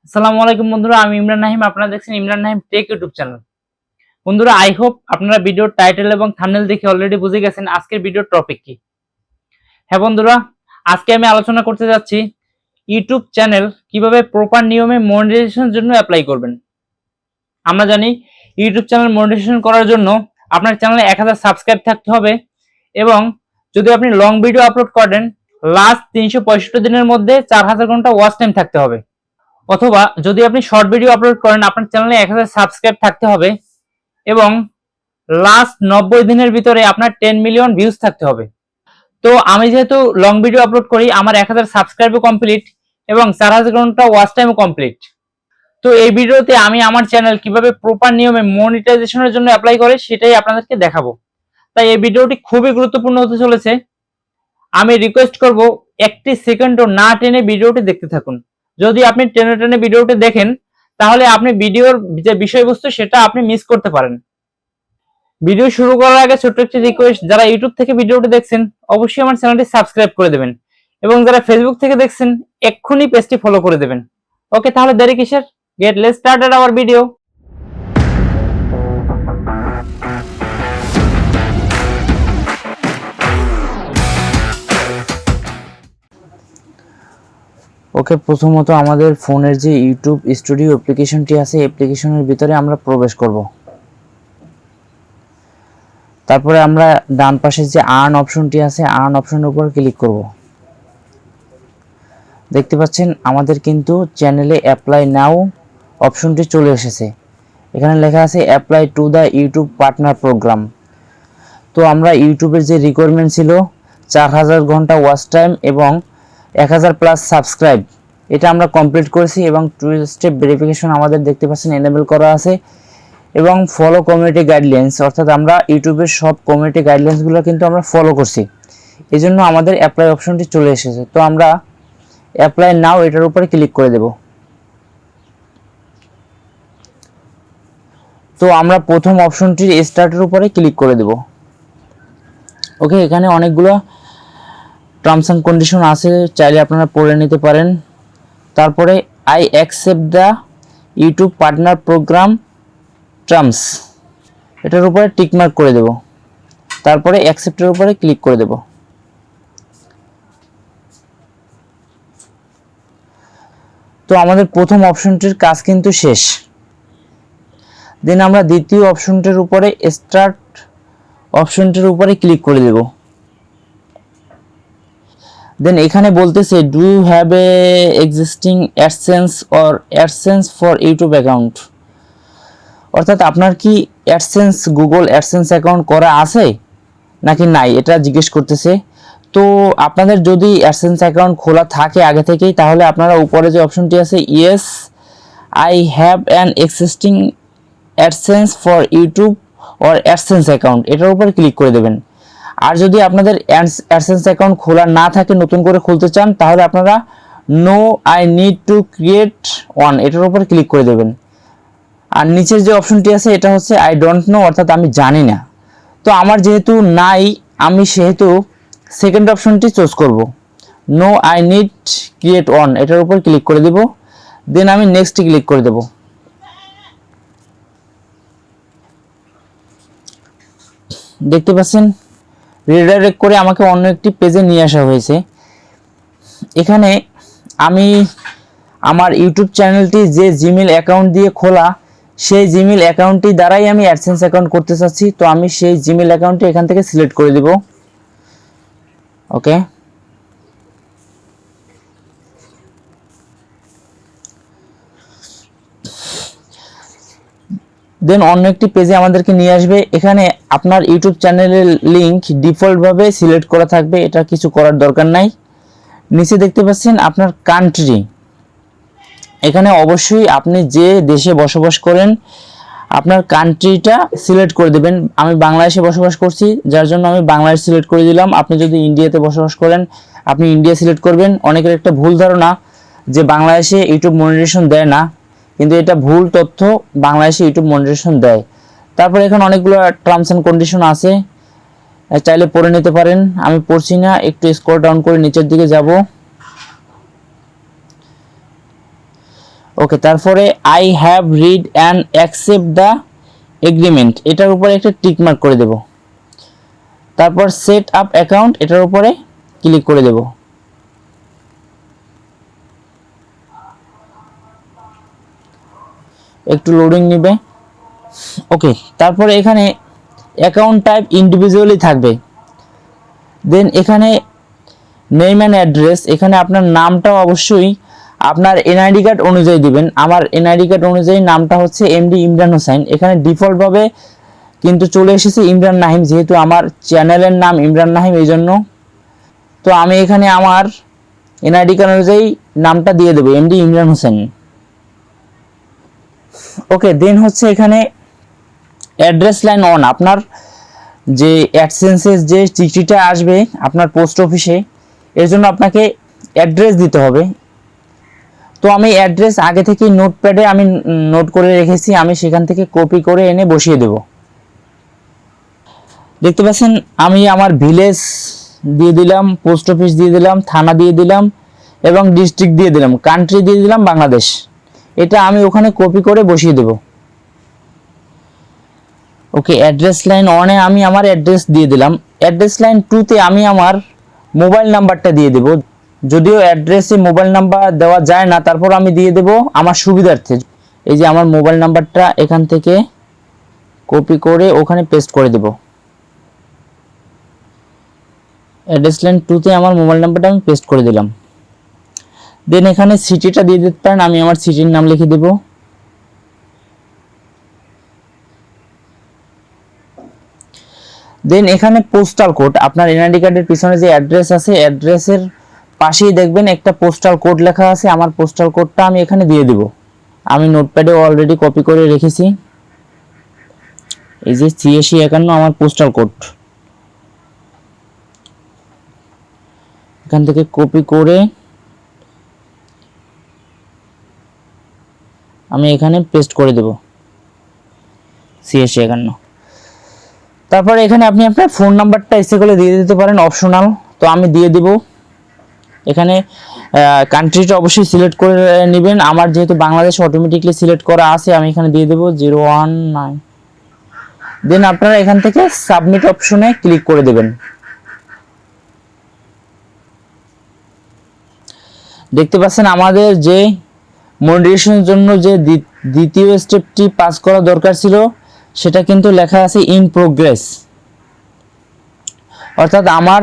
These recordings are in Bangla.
আসসালামু আলাইকুম বন্ধুরা, আমি ইমরান নাহিম। আপনারা দেখছেন Imran Nahim take YouTube channel. বন্ধুরা, আই হোপ আপনারা ভিডিওর টাইটেল এবং থাম্বনেল দেখে অলরেডি বুঝে গেছেন আজকের ভিডিওর টপিক কি। হ্যাঁ বন্ধুরা, আজকে আমি আলোচনা করতে যাচ্ছি ইউটিউব চ্যানেল কিভাবে প্রপার নিয়মে মনিটাইজেশনের জন্য অ্যাপ্লাই করবেন। আমরা জানি ইউটিউব চ্যানেল মনিটাইজেশন করার জন্য আপনার চ্যানেলে 1000 সাবস্ক্রাইব থাকতে হবে এবং যদি আপনি লং ভিডিও আপলোড করেন লাস্ট 365 দিনের মধ্যে 4000 ঘন্টা ওয়াচ টাইম থাকতে হবে। অথবা যদি আপনি শর্ট ভিডিও আপলোড করেন আপনার চ্যানেলে 1000 সাবস্ক্রাইব থাকতে হবে এবং লাস্ট 90 দিনের ভিতরে আপনার 10 মিলিয়ন ভিউজ থাকতে হবে। তো আমি যেহেতু লং ভিডিও আপলোড করি, আমার 1000 সাবস্ক্রাইবও কমপ্লিট এবং 4000 ঘন্টা ওয়াচ টাইমও কমপ্লিট। তো এই ভিডিওতে আমি আমার চ্যানেল কিভাবে প্রপার নিয়মে মনিটাইজেশনের জন্য অ্যাপ্লাই করে সেটাই আপনাদেরকে দেখাবো। তাই এই ভিডিওটি খুবই গুরুত্বপূর্ণ হতে চলেছে। আমি রিকোয়েস্ট করব একটি সেকেন্ডও না টেনে ভিডিওটি দেখতে থাকুন। যদি আপনি টেনে টেনে ভিডিওটি দেখেন তাহলে আপনি ভিডিওর যে বিষয়বস্তু সেটা আপনি মিস করতে পারেন। ভিডিও শুরু করার আগে ছোট্ট একটি রিকোয়েস্ট, যারা ইউটিউব থেকে ভিডিওটি দেখছেন অবশ্যই আমার চ্যানেলটি সাবস্ক্রাইব করে দেবেন এবং যারা ফেসবুক থেকে দেখছেন এক্ষুনি পেজটি ফলো করে দেবেন। ওকে, তাহলে দেরি কিসের, get let's started our video. Okay, প্রথমত আমাদের ফোনের যে ইউটিউব স্টুডিও অ্যাপ্লিকেশনটি আছে অ্যাপ্লিকেশনের ভিতরে আমরা প্রবেশ করব। তারপরে আমরা ডান পাশে যে আর্ন অপশনটি আছে আর্ন অপশনের উপর ক্লিক করব। দেখতে পাচ্ছেন আমাদের কিন্তু চ্যানেলে অ্যাপ্লাই নাও অপশনটি চলে এসেছে। এখানে লেখা আছে apply to the YouTube partner program. তো আমরা ইউটিউবের যে রিকোয়ারমেন্ট ছিল 4000 ঘন্টা ওয়াচ টাইম এবং 1000 প্লাস সাবস্ক্রাইব, এটা আমরা কমপ্লিট করেছি এবং 2 স্টেপ ভেরিফিকেশন আমাদের দেখতে পাচ্ছেন এনেবল করা আছে এবং ফলো কমিউনিটি গাইডলাইন্স, অর্থাৎ আমরা ইউটিউবের সব কমিউনিটি গাইডলাইন্সগুলো কিন্তু আমরা ফলো করছি, এই জন্য আমাদের অ্যাপ্লাই অপশনটি চলে এসেছে। তো আমরা অ্যাপ্লাই নাও এটার উপরে ক্লিক করে দেব। তো আমরা প্রথম অপশনটির স্টার্টের উপরে ক্লিক করে দেব। ওকে, এখানে অনেকগুলো টার্মস অ্যান্ড কন্ডিশন আছে, চাইলে আপনারা পড়ে নিতে পারেন। তারপরে I accept the YouTube partner programme terms, এটার উপরে টিকমার্ক করে দেব। তারপরে অ্যাকসেপ্টের উপরে ক্লিক করে দেব। তো আমাদের প্রথম অপশনটির কাজ কিন্তু শেষ। দেন আমরা দ্বিতীয় অপশনটির উপরে স্টার্ট অপশনটির উপরে ক্লিক করে দেব। দেন এখানে বলতেছে do you have a existing AdSense or AdSense for YouTube account, অর্থাৎ আপনার কি অ্যাডসেন্স গুগল অ্যাডসেন্স অ্যাকাউন্ট করা আছে নাকি নাই এটা জিজ্ঞেস করতেছে। তো আপনাদের যদি অ্যাডসেন্স অ্যাকাউন্ট খোলা থাকে আগে থেকেই তাহলে আপনারা উপরে যে অপশনটি আছে yes I have an existing AdSense for YouTube or AdSense account, এটার উপর ক্লিক করে দেবেন। আর যদি আপনাদের অ্যাডসেন্স অ্যাকাউন্ট খোলা না থাকে নতুন করে খুলতে চান তাহলে আপনারা no I need to create one, এটার উপর ক্লিক করে দেবেন। আর নিচের যে অপশনটি আছে এটা হচ্ছে আই ডোন্ট নো, অর্থাৎ আমি জানি না। তো আমার যেহেতু নাই আমি সেহেতু সেকেন্ড অপশনটি চুজ করব, no I need create one, এটার উপর ক্লিক করে দেব। দেন আমি নেক্সট ক্লিক করে দেব। দেখতে পাচ্ছেন রিডাইরেক্ট করে আমাকে অন্য একটি পেজে নিয়ে আসা হয়েছে। এখানে আমি আমার ইউটিউব চ্যানেলটি যে জিমেল অ্যাকাউন্ট দিয়ে খোলা সেই জিমেল অ্যাকাউন্টটি দ্বারাই আমি অ্যাডসেন্স অ্যাকাউন্ট করতে চাচ্ছি। তো আমি সেই জিমেল অ্যাকাউন্টটি এখান থেকে সিলেক্ট করে দেব। ওকে, দেন অন্য একটি পেজে আমাদেরকে নিয়ে আসবে। এখানে আপনার ইউটিউব চ্যানেলের লিংক ডিফল্টভাবে সিলেক্ট করা থাকবে, এটা কিছু করার দরকার নাই। নিচে দেখতে পাচ্ছেন আপনার কান্ট্রি, এখানে অবশ্যই আপনি যে দেশে বসবাস করেন আপনার কান্ট্রিটা সিলেক্ট করে দেবেন। আমি বাংলাদেশে বসবাস করছি যার জন্য আমি বাংলাদেশ সিলেক্ট করে দিলাম। আপনি যদি ইন্ডিয়াতে বসবাস করেন আপনি ইন্ডিয়া সিলেক্ট করবেন। অনেকের একটা ভুল ধারণা যে বাংলাদেশে ইউটিউব মনিটাইজেশন দেয় না, কিন্তু এটা ভুল তথ্য, বাংলাদেশে ইউটিউব মনিটাইজেশন দেয়। তারপরে এখানে অনেকগুলো টার্মস অ্যান্ড কন্ডিশন আছে, চাইলে পড়ে নিতে পারেন। আমি পড়ছি না, একটু স্ক্রল ডাউন করে নিচের দিকে যাব। ওকে, তারপরে I have read and accept the agreement, এটার উপরে একটা টিক মার্ক করে দেব। তারপর সেট আপ অ্যাকাউন্ট, এটার উপরে ক্লিক করে দেব। একটু লোডিং নেবে। ওকে, তারপরে এখানে অ্যাকাউন্ট টাইপ ইন্ডিভিজুয়ালি থাকবে। দেন এখানে নেম অ্যান্ড অ্যাড্রেস, এখানে আপনার নামটাও অবশ্যই আপনার এনআইডি কার্ড অনুযায়ী দিবেন। আমার এনআইডি কার্ড অনুযায়ী নামটা হচ্ছে এমডি ইমরান হোসেন। এখানে ডিফল্টভাবে কিন্তু চলে এসেছে ইমরান নাহিম, যেহেতু আমার চ্যানেলের নাম ইমরান নাহিম, এই জন্য। তো আমি এখানে আমার এনআইডি কার্ড অনুযায়ী নামটা দিয়ে দেবো, এমডি ইমরান হোসেন। ওকে, দেন হচ্ছে এখানে অ্যাড্রেস লাইন অন, আপনার যে অ্যাডসেন্সের যে চিঠিটা আসবে আপনার পোস্ট অফিসে, এর জন্য আপনাকে অ্যাড্রেস দিতে হবে। তো আমি অ্যাড্রেস আগে থেকে নোটপ্যাডে আমি নোট করে রেখেছি, আমি সেখান থেকে কপি করে এনে বসিয়ে দেব। দেখতে পাচ্ছেন আমি আমার ভিলেজ দিয়ে দিলাম, পোস্ট অফিস দিয়ে দিলাম, থানা দিয়ে দিলাম এবং ডিস্ট্রিক্ট দিয়ে দিলাম, কান্ট্রি দিয়ে দিলাম বাংলাদেশ। এটা আমি ওখানে কপি করে বসিয়ে দেব। ওকে, অ্যাড্রেস লাইন অনে আমি আমার অ্যাড্রেস দিয়ে দিলাম। অ্যাড্রেস লাইন টুতে আমি আমার মোবাইল নাম্বারটা দিয়ে দেব। যদিও অ্যাড্রেসে মোবাইল নাম্বার দেওয়া যায় না, তারপর আমি দিয়ে দেব আমার সুবিধার্থে। এই যে আমার মোবাইল নাম্বারটা এখান থেকে কপি করে ওখানে পেস্ট করে দেব। অ্যাড্রেস লাইন টুতে আমার মোবাইল নাম্বারটা আমি পেস্ট করে দিলাম। দেন এখানে সিটিটা দিয়ে দিতে পারেন, আমি আমার সিটির নাম লিখে দেব। দেন এখানে পোস্টাল কোড, আপনার এনআইডি কার্ডের পিছনে যে অ্যাড্রেস আছে অ্যাড্রেসের পাশেই দেখবেন একটা পোস্টাল কোড লেখা আছে, আমার পোস্টাল কোডটা আমি এখানে দিয়ে দেব। আমি নোটপ্যাডে অলরেডি কপি করে রেখেছি। এই যে 8651 আমার পোস্টাল কোড, এখান থেকে কপি করে আমি এখানে পেস্ট করে দেব 8651। তারপর এখানে আপনি আপনার ফোন নাম্বারটা ইচ্ছে করে দিয়ে দিতে পারেন, অপশনাল, তো আমি দিয়ে দিব। এখানে কান্ট্রিটা অবশ্যই সিলেক্ট করে নেবেন, আমার যেহেতু বাংলাদেশ অটোমেটিকলি সিলেক্ট করা আছে, আমি এখানে দিয়ে দেব 019। দেন আপনারা এখান থেকে সাবমিট অপশনে ক্লিক করে দেবেন। দেখতে পাচ্ছেন আমাদের যে মনিটাইজেশনের জন্য যে দ্বিতীয় স্টেপটি পাস করা দরকার ছিল সেটা কিন্তু লেখা আছে ইন প্রোগ্রেস, অর্থাৎ আমার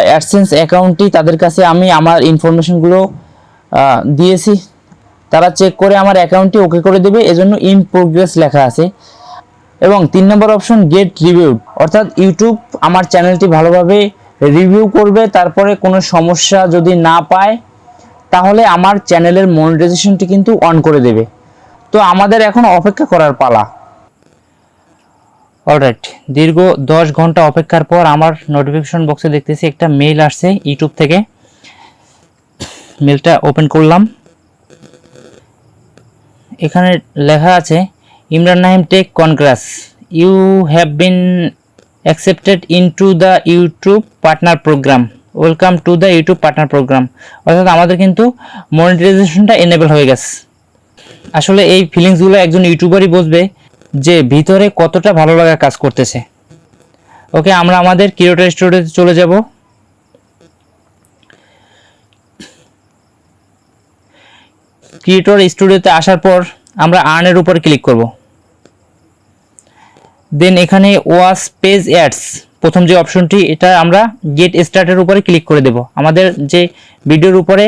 অ্যাডসেন্স অ্যাকাউন্টটি তাদের কাছে আমি আমার ইনফরমেশনগুলো দিয়েছি, তারা চেক করে আমার অ্যাকাউন্টটি ওকে করে দেবে, এজন্য ইন প্রোগ্রেস লেখা আছে। এবং 3 নম্বর অপশন গেট রিভিউড, অর্থাৎ ইউটিউব আমার চ্যানেলটি ভালোভাবে রিভিউ করবে, তারপরে কোনো সমস্যা যদি না পায় তাহলে আমার চ্যানেলের মনিটাইজেশনটি কিন্তু অন করে দেবে। তো আমাদের এখন অপেক্ষা করার পালা। অলরাইট, দীর্ঘ 10 ঘন্টা অপেক্ষার পর আমার নোটিফিকেশন বক্সে দেখতেছি একটা মেইল আসছে ইউটিউব থেকে। মেইলটা ওপেন করলাম, এখানে লেখা আছে Imran Nahim tech congrats, you have been accepted into the YouTube partner program, welcome to the YouTube partner program. অর্থাৎ আমাদের কিন্তু মনিটাইজেশনটা এনেবল হয়ে গেছে। আসলে এই ফিলিংসগুলো একজন ইউটিউবারই বুঝবে যে ভিতরে কতটা ভালো লাগা কাজ করতেছে। ওকে, আমরা আমাদের ক্রিয়েটর স্টুডিওতে চলে যাব। ক্রিয়েটর স্টুডিওতে আসার পর আমরা আর্নের উপর ক্লিক করব। দেন এখানে ওয়াচ পেজ অ্যাডস, প্রথম যে অপশনটি, এটা আমরা গেট স্টার্টের উপরে ক্লিক করে দেব। আমাদের যে ভিডিওর উপরে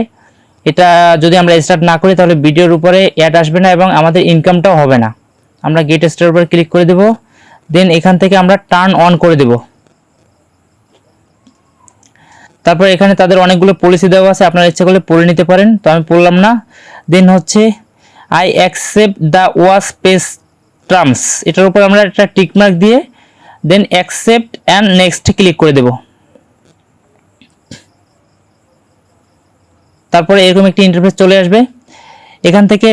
এটা যদি আমরা স্টার্ট না করি তাহলে ভিডিওর উপরে অ্যাড আসবে না এবং আমাদের ইনকামটাও হবে না। আমরা গেট স্টার্টের উপরে ক্লিক করে দেব। দেন এখান থেকে আমরা টার্ন অন করে দেব। তারপর এখানে তাদের অনেকগুলো পলিসি দেওয়া আছে, আপনারা ইচ্ছা করলে পড়ে নিতে পারেন, তো আমি পড়লাম না। দেন হচ্ছে I accept the watch page terms, এটার উপর আমরা একটা টিক মার্ক দিয়ে দেন অ্যাকসেপ্ট অ্যান্ড নেক্সট ক্লিক করে দেব। তারপরে এরকম একটি ইন্টারফেস চলে আসবে। এখান থেকে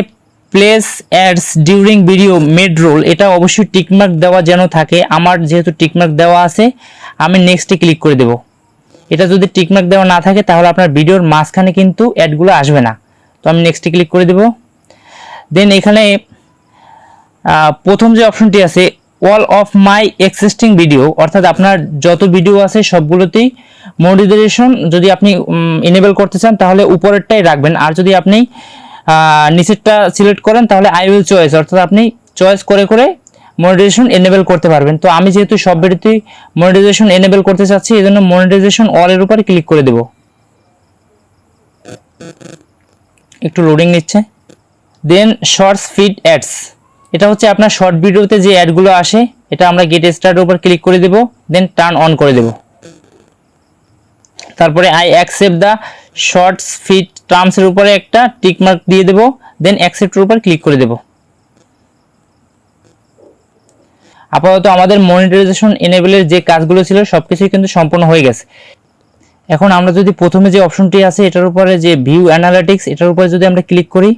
place ads during video mid roll, এটা অবশ্যই টিকমার্ক দেওয়া যেন থাকে। আমার যেহেতু টিকমার্ক দেওয়া আছে আমি নেক্সটে ক্লিক করে দেব। এটা যদি টিকমার্ক দেওয়া না থাকে তাহলে আপনার ভিডিওর মাঝখানে কিন্তু অ্যাডগুলো আসবে না। তো আমি নেক্সটে ক্লিক করে দেব। দেন এখানে প্রথম যে অপশনটি আছে all of my existing video, অর্থাৎ আপনার যত ভিডিও আছে সবগুলোতেই মনিটাইজেশন যদি আপনি এনেবল করতে চান তাহলে উপরেরটাই রাখবেন, আর যদি আপনি নিচেরটা সিলেক্ট করেন তাহলে আই উইল চয়েস, অর্থাৎ আপনি চয়েস করে করে মনিটাইজেশন এনেবল করতে পারবেন। তো আমি যেহেতু সব ভিডিওতেই মনিটাইজেশন এনেবল করতে চাচ্ছি এই জন্য মনিটাইজেশন অল এর উপর ক্লিক করে দেব। একটু লোডিং নিচ্ছে। দেন শর্টস ফিড অ্যাডস, এটা হচ্ছে আপনার শর্ট ভিডিওতে যে অ্যাডগুলো আসে, এটা আমরা গেট স্টার্টের উপর ক্লিক করে দেব, দেন টার্ন অন করে দেব। তারপরে I accept the Shorts feed terms এর উপরে একটা টিক মার্ক দিয়ে দেব, দেন অ্যাকসেপ্টের উপর ক্লিক করে দেব। আপাতত আমাদের মনিটাইজেশন এনেবলের যে কাজগুলো ছিল সবকিছুই কিন্তু সম্পূর্ণ হয়ে গেছে। এখন আমরা যদি প্রথমে যে অপশনটি আছে এটার উপরে যে ভিউ অ্যানালিটিক্স, এটার উপরে যদি আমরা ক্লিক করি,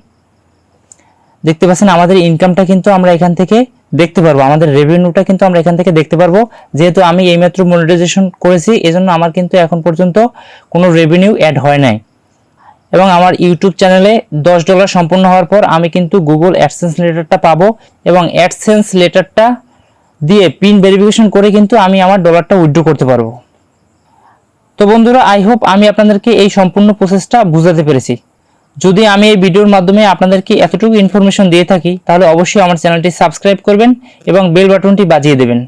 দেখতে পাচ্ছেন আমাদের ইনকামটা কিন্তু আমরা এখান থেকে দেখতে পারবো, আমাদের রেভিনিউটা কিন্তু আমরা এখান থেকে দেখতে পারবো। যেহেতু আমি এইমাত্র মনিটাইজেশন করেছি এজন্য আমার কিন্তু এখন পর্যন্ত কোনো রেভিনিউ অ্যাড হয় নাই। এবং আমার ইউটিউব চ্যানেলে $10 সম্পূর্ণ হওয়ার পর আমি কিন্তু গুগল অ্যাডসেন্স লেটারটা পাবো, এবং অ্যাডসেন্স লেটারটা দিয়ে পিন ভেরিফিকেশন করে কিন্তু আমি আমার ডলারটা উইথড্র করতে পারবো। তো বন্ধুরা, আই হোপ আমি আপনাদেরকে এই সম্পূর্ণ প্রসেসটা বুঝাতে পেরেছি। যদি আমি এই ভিডিওর মাধ্যমে আপনাদেরকে এতটুকু ইনফরমেশন দিয়ে থাকি তাহলে অবশ্যই আমার চ্যানেলটি সাবস্ক্রাইব করবেন এবং বেল বাটনটি বাজিয়ে দেবেন।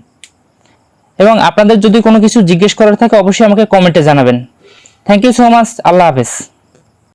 এবং আপনাদের যদি কোনো কিছু জিজ্ঞেস করার থাকে অবশ্যই আমাকে কমেন্টে জানাবেন। Thank you so much. আল্লাহ হাফেজ।